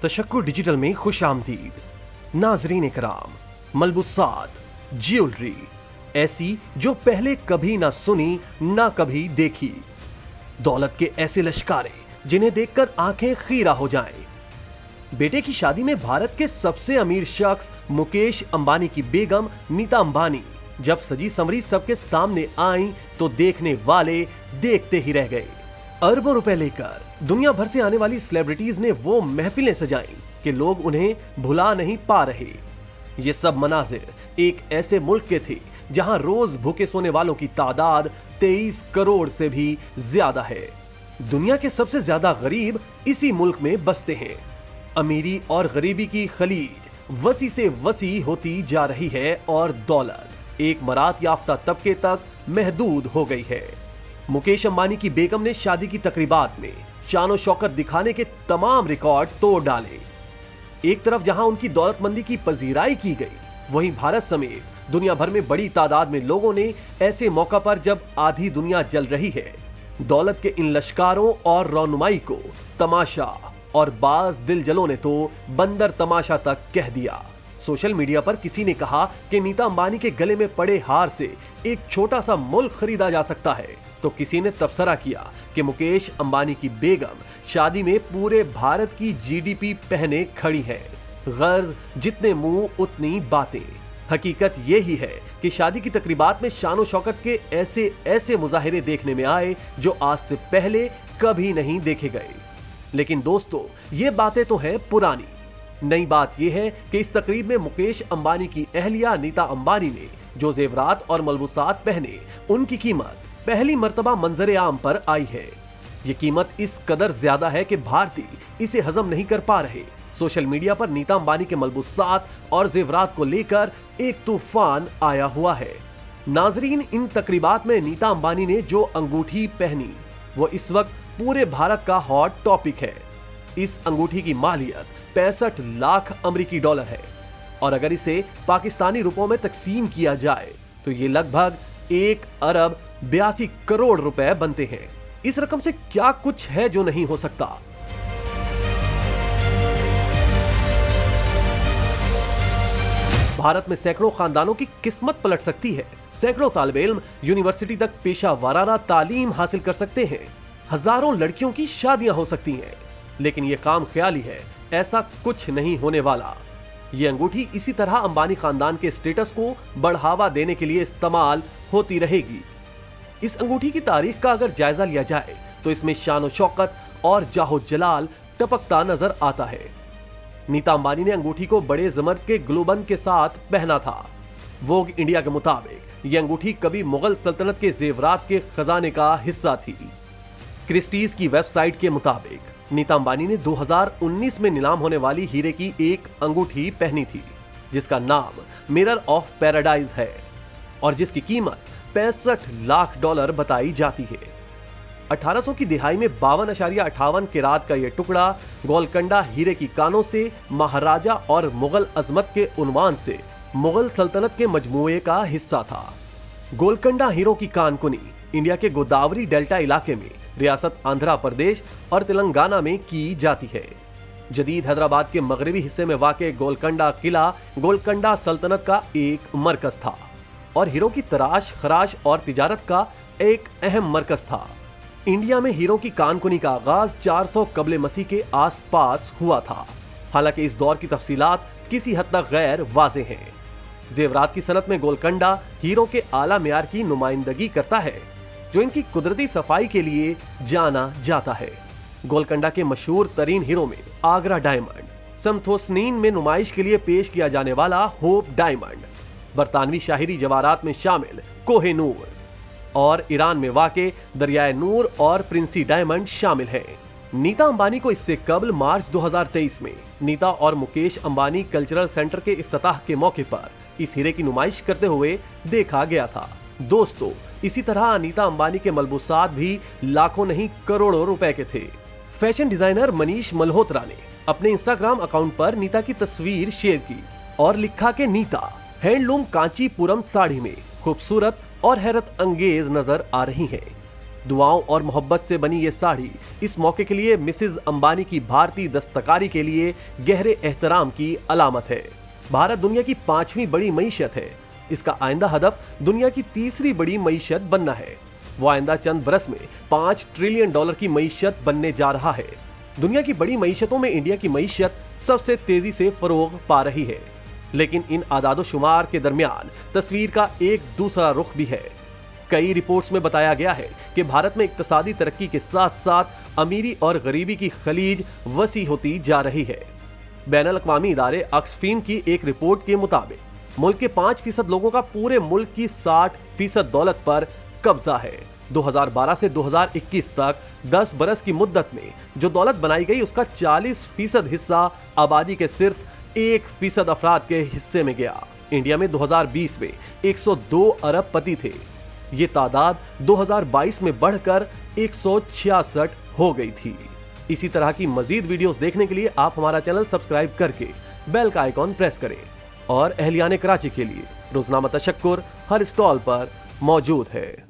तशक्कुर digital में खुशामदीद। नाजरीन इकराम, मलबूसात, jewellery ऐसी जो पहले कभी ना सुनी ना कभी देखी, दौलत के ऐसे लश्कारे जिन्हें देखकर आंखें खीरा हो जाएं। बेटे की शादी में भारत के सबसे अमीर शख्स मुकेश अंबानी की बेगम नीता अंबानी जब सजी संवरी सबके सामने आई तो देखने वाले देखते ही रह गए। अरबों रुपए लेकर दुनिया भर से आने वाली सेलिब्रिटीज ने वो महफिलें सजाई कि लोग उन्हें भुला नहीं पा रहे। ये सब मनाजिर एक ऐसे मुल्क के थे जहां रोज भूखे सोने वालों की तादाद 23 करोड़ से भी ज्यादा है। दुनिया के सबसे ज्यादा गरीब इसी मुल्क में बसते हैं। अमीरी और गरीबी की खलीज वसी से वसी होती जा रही है और दौलत एक मरात याफ्ता तबके तक महदूद हो गई है। मुकेश अंबानी की बेगम ने शादी की तकरीबात में शान शौकत दिखाने के तमाम रिकॉर्ड तोड़ डाले। एक तरफ जहां उनकी दौलतमंदी की पजीराई की गई, वहीं भारत समेत दुनिया भर में बड़ी तादाद में लोगों ने ऐसे मौका पर जब आधी दुनिया जल रही है, दौलत के इन लश्कारों और रौनुमाई को तमाशा और बाज दिल जलों ने तो बंदर तमाशा तक कह दिया। सोशल मीडिया पर किसी ने कहा कि नीता अंबानी के गले में पड़े हार से एक छोटा सा मुल्क खरीदा जा सकता है, तो किसी ने तबसरा किया कि मुकेश अंबानी की बेगम शादी में पूरे भारत की जीडीपी पहने खड़ी है। गर्ज जितने मुंह उतनी बातें। हकीकत ये ही है कि शादी की तकरीबात में शान शौकत के ऐसे ऐसे मुजाहिरे देखने में आए जो आज से पहले कभी नहीं देखे गए। लेकिन दोस्तों, ये बातें तो हैं पुरानी। नई बात यह है कि इस तकरीब में मुकेश अंबानी की अहलिया नीता अंबानी ने जो जेवरात और मलबूसात पहने, उनकी कीमत पहली मर्तबा मंजरे आम पर आई है। ये कीमत इस कदर ज्यादा है कि भारतीय इसे हजम नहीं कर पा रहे। सोशल मीडिया पर नीता अंबानी के मलबूसात और जेवरात को लेकर एक तूफान आया हुआ है। नाजरीन, इन तकरीबात में नीता अंबानी ने जो अंगूठी पहनी वो इस वक्त पूरे भारत का हॉट टॉपिक है। इस अंगूठी की मालियत 65 लाख अमेरिकी डॉलर है और अगर इसे पाकिस्तानी रुपयों में तकसीम किया जाए तो ये लगभग 1 अरब 82 करोड़ रुपए बनते हैं। इस रकम से क्या कुछ है जो नहीं हो सकता। भारत में सैकड़ों खानदानों की किस्मत पलट सकती है। सैकड़ों तालिबे इल्म यूनिवर्सिटी तक पेशा वाराना तालीम हासिल कर सकते हैं। हजारों लड़कियों की शादियां हो सकती हैं। लेकिन यह काम ख्याली है, ऐसा कुछ नहीं होने वाला। ये अंगूठी इसी तरह अंबानी खानदान के स्टेटस को बढ़ावा देने के लिए इस्तेमाल होती रहेगी। इस अंगूठी की तारीख का अगर जायजा लिया जाए तो इसमें शान शौकत और जाहो जलाल टपकता नजर आता है। नीता अंबानी ने अंगूठी को बड़े जमर के ग्लोबन के साथ पहना था। वोग इंडिया के मुताबिक यह अंगूठी कभी मुगल सल्तनत के जेवरात के खजाने का हिस्सा थी। क्रिस्टीज की वेबसाइट के मुताबिक नीता अंबानी ने 2019 में नीलाम होने वाली हीरे की एक अंगूठी पहनी थी जिसका नाम मिरर ऑफ पैराडाइज है और जिसकी कीमत 65 लाख डॉलर बताई जाती है। 1800 की दिहाई में 52.58 कैरात का यह टुकड़ा गोलकंडा हीरे की कानों से महाराजा और मुगल अजमत के उन्वान से मुगल सल्तनत के मजमूए का हिस्सा था। गोलकंडा हीरों की कानकुनी इंडिया के गोदावरी डेल्टा इलाके में रियासत आंध्र प्रदेश और तेलंगाना में की जाती है। जदीद हैदराबाद के मगरबी हिस्से में वाक़ गोलकंडा किला गोलकंडा सल्तनत का एक मरकज था और हीरों की तराश खराश और तिजारत का एक अहम मरकज था। इंडिया में हीरों की कानकुनी का आगाज 400 कबले मसीह के आसपास हुआ था। हालांकि इस दौर की तफसीलात किसी हद तक गैर वाज़ेह हैं। जेवरात की सनत में गोलकंडा हीरों के आला मेयार की नुमाइंदगी करता है जो इनकी कुदरती सफाई के लिए जाना जाता है। गोलकंडा के मशहूर तरीन हीरो में आगरा डायमंड, समथोसनीन में नुमाइश के लिए पेश किया जाने वाला होप डायमंड, बरतानवी शाहिरी जवारात में शामिल कोहे नूर और ईरान में वाक़े दरियाए नूर और प्रिंसी डायमंड शामिल हैं। नीता अंबानी को इससे कबल मार्च 2023 में नीता और मुकेश अंबानी कल्चरल सेंटर के इफ्तिताह के मौके पर इस हीरे की नुमाइश करते हुए देखा गया था। दोस्तों, इसी तरह नीता अंबानी के मलबूसात भी लाखों नहीं करोड़ों रुपए के थे। फैशन डिजाइनर मनीष मल्होत्रा ने अपने इंस्टाग्राम अकाउंट पर नीता की तस्वीर शेयर की और लिखा कि नीता हैंडलूम कांचीपुरम साड़ी में खूबसूरत और हैरत अंगेज नजर आ रही हैं। दुआओं और मोहब्बत से बनी ये साड़ी इस मौके के लिए मिसेज अंबानी की भारतीय दस्तकारी के लिए गहरे एहतराम की अलामत है। भारत दुनिया की 5वीं बड़ी मईशत है। इसका आइंदा हदफ दुनिया की 3री बड़ी मईशत बनना है। वो आइंदा चंद बरस में $5 ट्रिलियन की मईशत बनने जा रहा है। दुनिया की बड़ी मईशतों में इंडिया की मईशत सबसे तेजी से फरोग पा रही है। लेकिन इन आदादो शुमार के दरमियान तस्वीर का एक दूसरा रुख भी है। कई रिपोर्ट्स में बताया गया है कि भारत में इक्तिसादी तरक्की के साथ साथ अमीरी और गरीबी की खलीज वसी होती जा रही है। बैनुल अक़वामी इदारे ऑक्सफैम की एक रिपोर्ट के मुताबिक मुल्क के 5% लोगों का पूरे मुल्क की 60% दौलत पर कब्जा है। 2012 से 2021 तक 10 बरस की मुद्दत में जो दौलत बनाई गई उसका 40% हिस्सा आबादी के सिर्फ 1% अफराद के हिस्से में गया। इंडिया में 2020 में 102 अरब पति थे। ये तादाद 2022 में बढ़कर 166 हो गई थी। इसी तरह की मजीद वीडियोस देखने के लिए आप हमारा चैनल सब्सक्राइब करके बेल का आइकॉन प्रेस करें और अहलियाने कराची के लिए रोजनामा तशक्कुर हर स्टॉल पर मौजूद है।